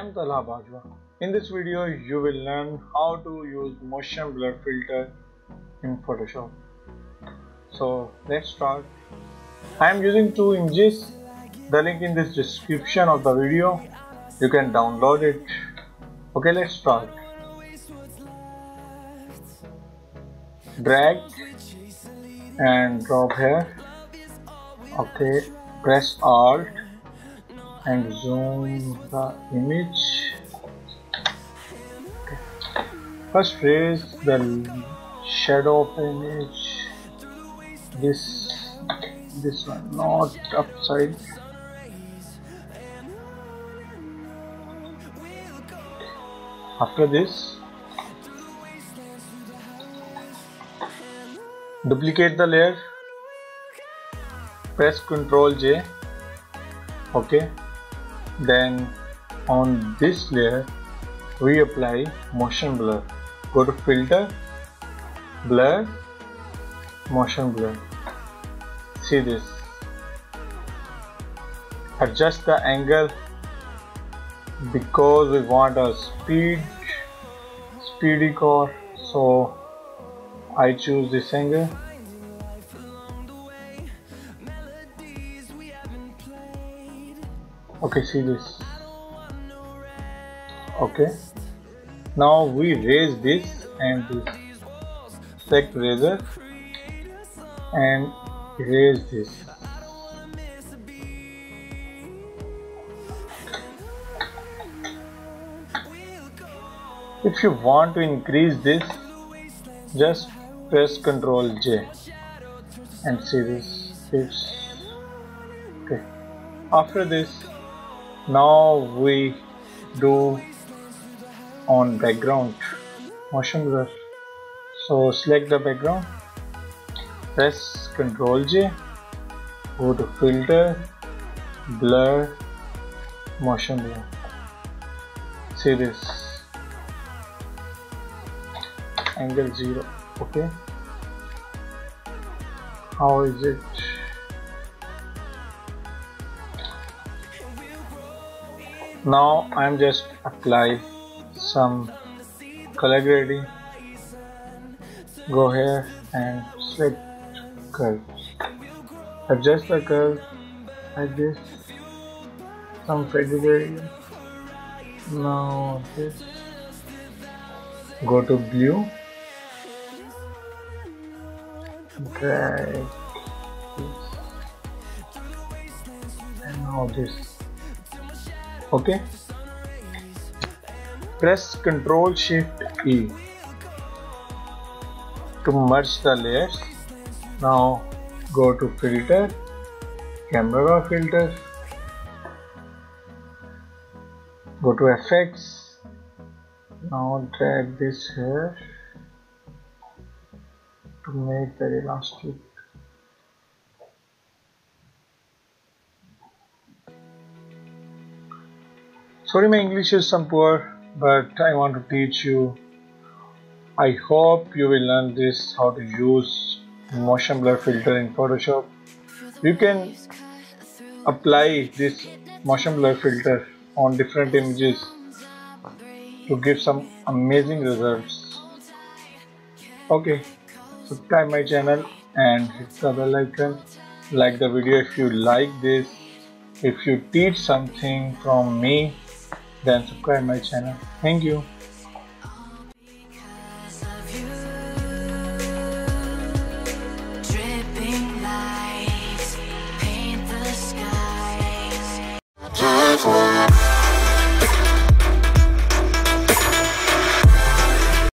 am Talha Bajwa. In this video, you will learn how to use motion blur filter in Photoshop. So let's start. I am using two images. The link in this description of the video. You can download it. Okay, let's start. Drag and drop here. Okay, press Alt and zoom the image. Okay. First raise the shadow of the image. This one, not upside. After this, duplicate the layer. Press Ctrl J. Okay. Then on this layer we apply motion blur. Go to filter, blur, motion blur. See this. Adjust the angle because we want a speedy core, so I choose this angle. Okay, see this. Okay, now we raise this and this. Select razor and raise this. If you want to increase this, just press Ctrl J and see this. It's okay. After this, now we do on background motion blur. So select the background, press Ctrl J, go to filter, blur, motion blur. See this, angle 0. Okay, how is it? Now I am just apply some color grading. Go here and select curve. Adjust the curve like this. Some faded area. Now this. Go to blue. Drag this. And now this. Okay, press Ctrl Shift E to merge the layers. Now go to filter, camera filter, go to effects. Now drag this here to make the elastic. Sorry, my English is some poor, but I want to teach you. I hope you will learn this, how to use motion blur filter in Photoshop. You can apply this motion blur filter on different images to give some amazing results. Okay, subscribe my channel and hit the bell icon. Like the video if you like this. If you teach something from me, then subscribe my channel. Thank you.